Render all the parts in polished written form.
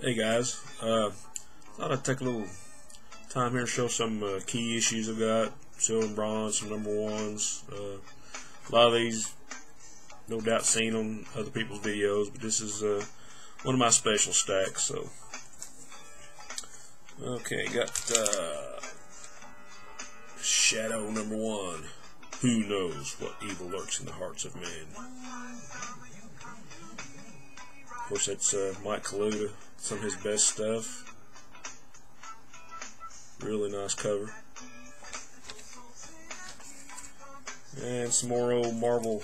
Hey guys, thought I'd take a little time here to show some key issues I've got, silver and bronze, some number ones. A lot of these, no doubt, seen on other people's videos, but this is one of my special stacks. So, okay, got Shadow number one. Who knows what evil lurks in the hearts of men? Of course, that's Mike Kaluta, some of his best stuff. Really nice cover. And some more old Marvel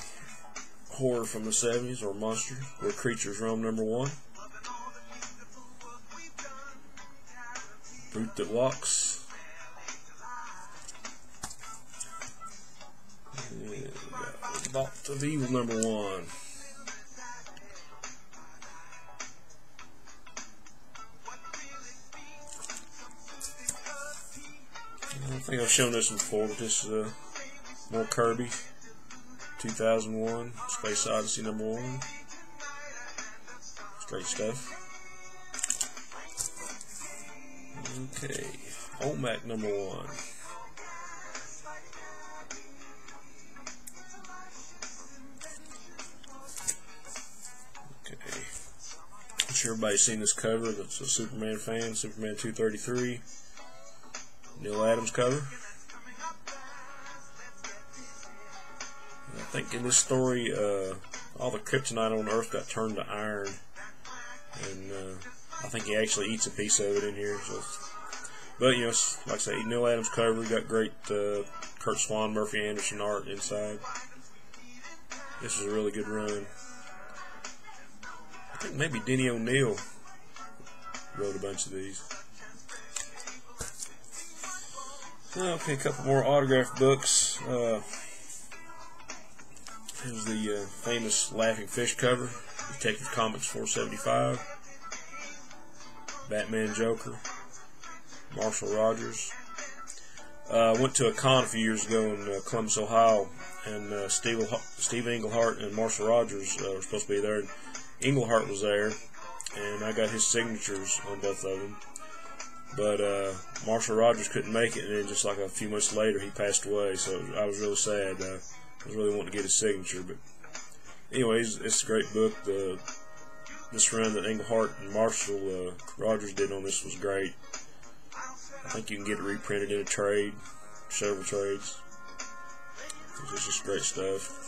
horror from the 70s, or monster, Where Creatures Roam number one. Brute That Walks. And Vault of Evil number one. I think I've shown this before, but this is more Kirby, 2001, Space Odyssey number one. Great stuff. Okay, OMAC number one. Okay, I'm sure everybody's seen this cover. That's a Superman fan, Superman 233. Neil Adams cover. I think in this story, all the kryptonite on Earth got turned to iron, and I think he actually eats a piece of it in here. So, but you know, like I say, Neil Adams cover. We got great Kurt Swan, Murphy Anderson art inside. This is a really good run. I think maybe Denny O'Neil wrote a bunch of these. Okay, a couple more autograph books. Here's the famous Laughing Fish cover, Detective Comics 475. Batman Joker, Marshall Rogers. Went to a con a few years ago in Columbus, Ohio, and Steve Englehart and Marshall Rogers were supposed to be there. Englehart was there, and I got his signatures on both of them. But Marshall Rogers couldn't make it, and then just like a few months later, he passed away. So I was really sad. I was really wanting to get his signature. But anyways, it's a great book. This run that Englehart and Marshall Rogers did on this was great. I think you can get it reprinted in a trade, several trades. It's just great stuff.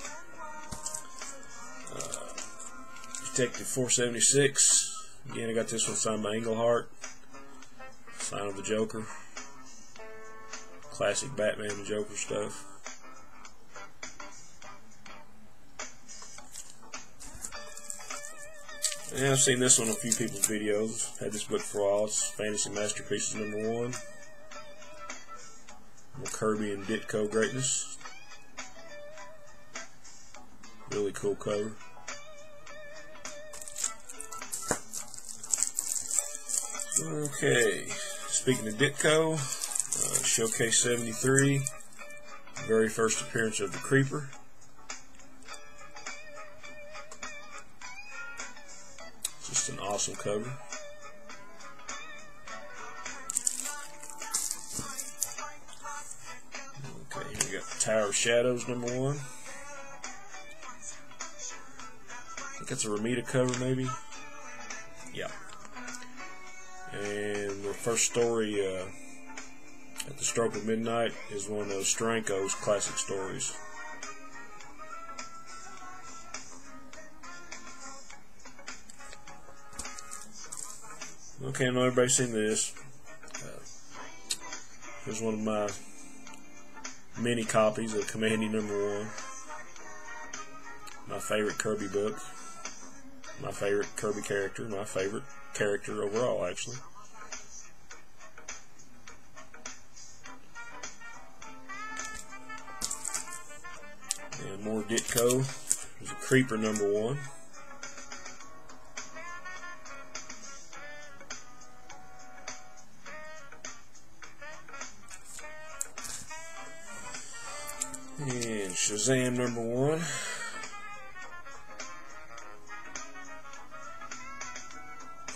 Detective 476. Again, I got this one signed by Englehart. Sign of the Joker. Classic Batman and Joker stuff. And I've seen this on a few people's videos. Had this book for a while. It's Fantasy Masterpieces number one. More Kirby and Ditko greatness. Really cool cover. Okay. Speaking of Ditko, Showcase 73, very first appearance of the Creeper. Just an awesome cover. Okay, here we got Tower of Shadows number one. I think that's a Ramita cover, maybe. Yeah. And the first story, At the Stroke of Midnight, is one of Steranko's classic stories. Okay, I know everybody's seen this. Here's one of my mini copies of Kamandi number one. My favorite Kirby book. My favorite Kirby character. My favorite character overall, actually. And more Ditko. There's a Creeper number one. And Shazam number one.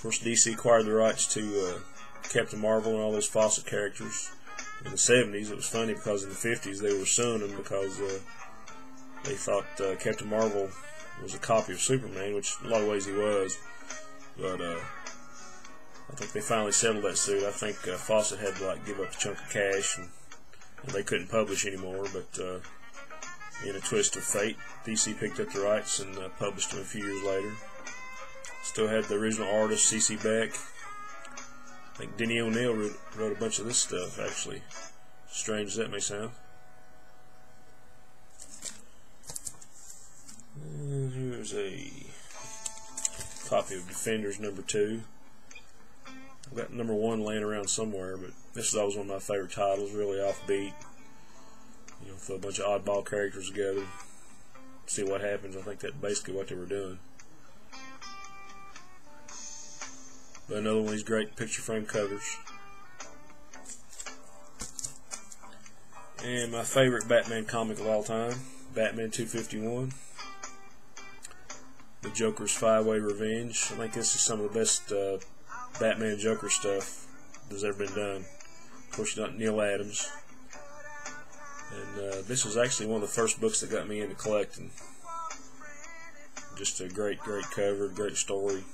Of course, DC acquired the rights to Captain Marvel and all those Fawcett characters in the 70s. It was funny because in the 50s they were suing him because they thought Captain Marvel was a copy of Superman, which in a lot of ways he was. But I think they finally settled that suit. I think Fawcett had to give up a chunk of cash, and they couldn't publish anymore. But in a twist of fate, DC picked up the rights and published them a few years later. Still had the original artist, C.C. Beck. I think Denny O'Neil wrote a bunch of this stuff, actually. Strange as that may sound. And here's a copy of Defenders #2. I've got #1 laying around somewhere, but this is always one of my favorite titles, really offbeat. You know, throw a bunch of oddball characters together, see what happens. I think that's basically what they were doing. But another one of these great picture frame covers. And my favorite Batman comic of all time, Batman 251. The Joker's 5-Way Revenge. I think this is some of the best Batman Joker stuff that's ever been done. Of course, you got Neil Adams. And this was actually one of the first books that got me into collecting. Just a great cover, great story.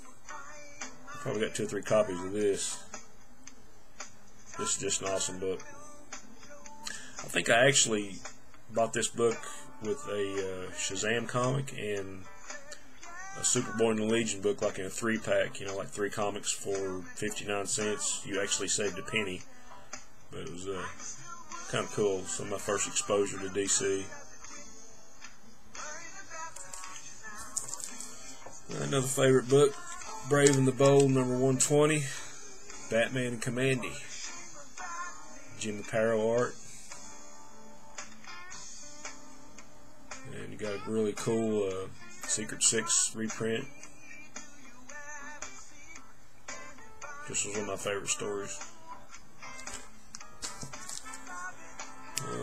Probably got 2 or 3 copies of this. This is just an awesome book. I think I actually bought this book with a Shazam comic and a Superboy and the Legion book, like in a 3-pack, you know, like 3 comics for 59 cents. You actually saved a penny. But it was kind of cool. So my first exposure to DC. Another favorite book, Brave and the Bold, #120, Batman and Commandy. Jim Aparo art. And you got a really cool Secret 6 reprint. This was one of my favorite stories.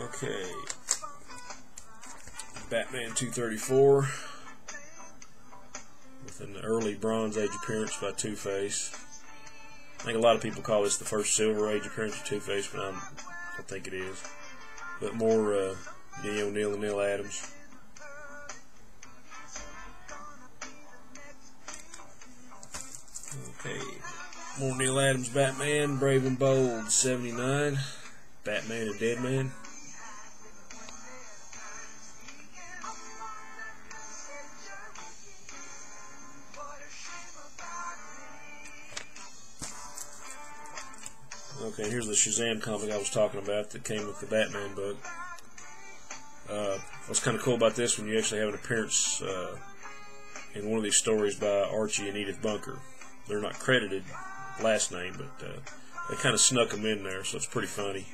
Okay. Batman 234. With an early Bronze Age appearance by Two-Face. I think a lot of people call this the first Silver Age appearance of Two-Face, but I don't think it is. But more Denny O'Neil and Neil Adams. Okay, more Neil Adams Batman, Brave and Bold, 79. Batman and Deadman. Okay, here's the Shazam comic I was talking about that came with the Batman book. What's kind of cool about this one, you actually have an appearance in one of these stories by Archie and Edith Bunker. They're not credited last name, but they kind of snuck them in there, so it's pretty funny.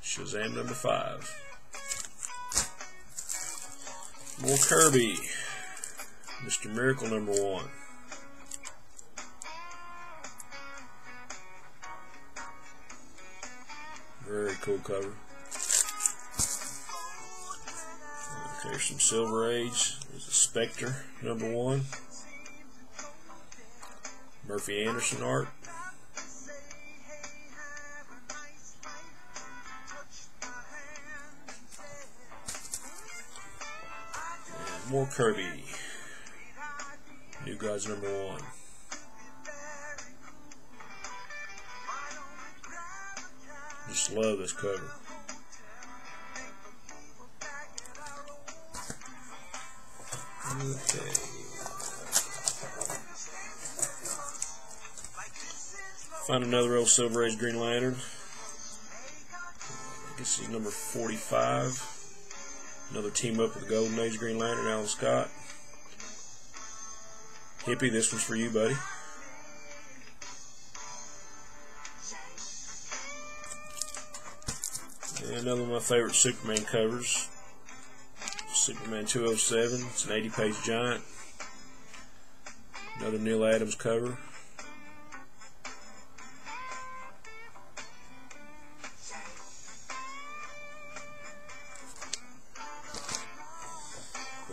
Shazam #5. More Kirby. Mr. Miracle #1. Very cool cover. There's some Silver Age. There's a Spectre #1. Murphy Anderson art. And more Kirby. New Gods #1. Just love this cover. Okay. Find another old Silver Age Green Lantern. I guess this is number 45. Another team up with the Golden Age Green Lantern, Alan Scott. Hippie, this one's for you, buddy. And another one of my favorite Superman covers. Superman 207. It's an 80-page giant. Another Neil Adams cover.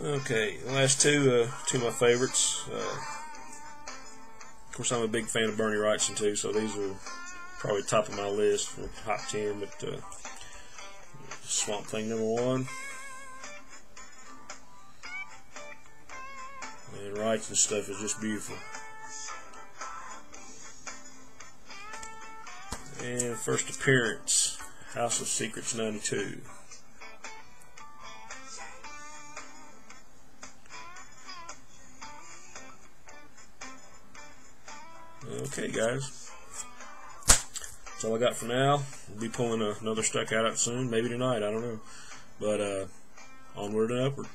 Okay, the last two of my favorites. Of course, I'm a big fan of Bernie Wrightson too, so these are probably top of my list for top 10. But Swamp Thing #1. And Wrightson stuff is just beautiful. And first appearance, House of Secrets '92. Okay, guys, that's all I got for now. We'll be pulling another stack out soon, maybe tonight, I don't know. But onward and upward.